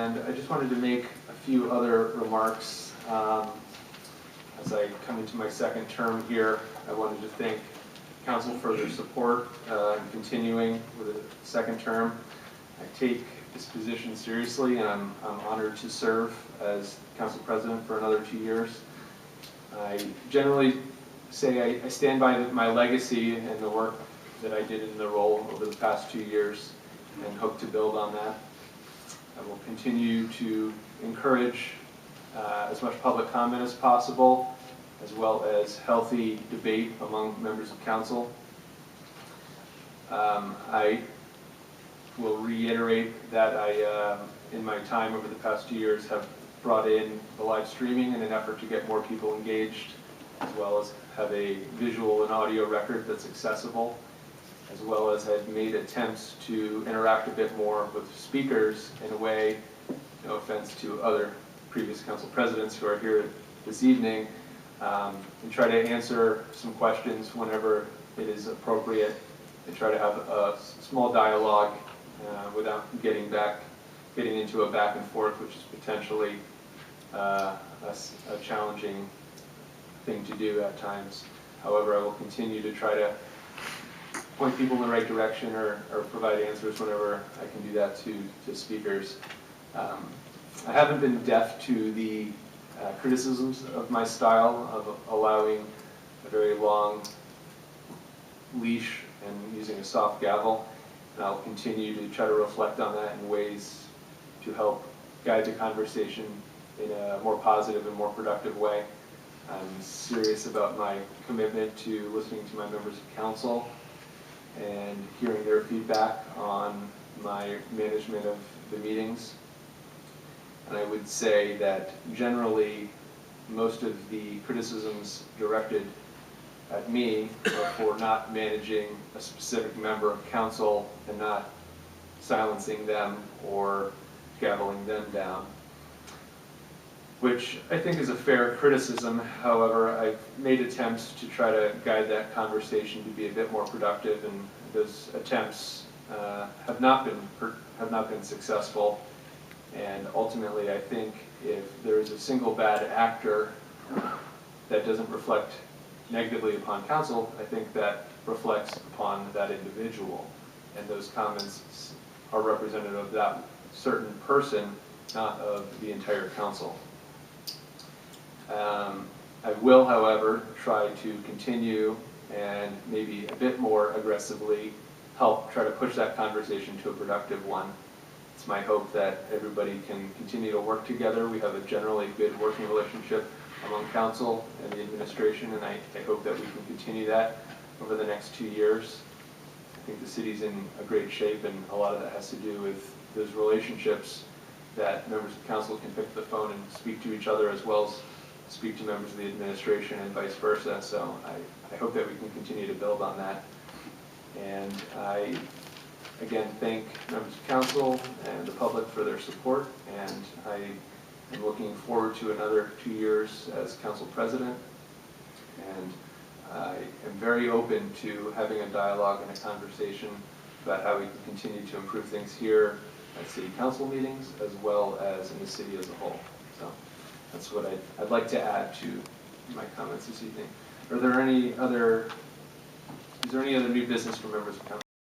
and I just wanted to make a few other remarks. As I come into my second term here, I wanted to thank Council for their support in continuing with a second term. I take this position seriously, and I'm honored to serve as Council President for another 2 years. I generally say I stand by my legacy and the work that I did in the role over the past 2 years and hope to build on that. I will continue to encourage as much public comment as possible, as well as healthy debate among members of council. I will reiterate that I, in my time over the past 2 years, have brought in the live streaming in an effort to get more people engaged, as well as have a visual and audio record that's accessible, as well as I've made attempts to interact a bit more with speakers in a way, no offense to other previous council presidents who are here this evening, and try to answer some questions whenever it is appropriate, and try to have a small dialogue without getting into a back and forth, which is potentially a challenging thing to do at times. However, I will continue to try to point people in the right direction or provide answers whenever I can do that to speakers. I haven't been deaf to the criticisms of my style of allowing a very long leash and using a soft gavel, and I'll continue to try to reflect on that in ways to help guide the conversation in a more positive and more productive way. I'm serious about my commitment to listening to my members of council and hearing their feedback on my management of the meetings. And I would say that generally most of the criticisms directed at me are for not managing a specific member of council and not silencing them or gaveling them down, which I think is a fair criticism. However, I've made attempts to try to guide that conversation to be a bit more productive, and those attempts have not been successful. And ultimately, I think if there is a single bad actor that doesn't reflect negatively upon council, I think that reflects upon that individual. And those comments are representative of that certain person, not of the entire council. I will, however, try to continue and maybe a bit more aggressively help try to push that conversation to a productive one. It's my hope that everybody can continue to work together. We have a generally good working relationship among council and the administration, and I hope that we can continue that over the next 2 years. I think the city's in a great shape, and a lot of that has to do with those relationships that members of council can pick up the phone and speak to each other, as well as speak to members of the administration and vice versa. So I hope that we can continue to build on that. And I again thank members of council and the public for their support, and I am looking forward to another 2 years as council president, and I am very open to having a dialogue and a conversation about how we can continue to improve things here at city council meetings as well as in the city as a whole. So that's what I'd like to add to my comments this evening. Is there any other new business from members of council?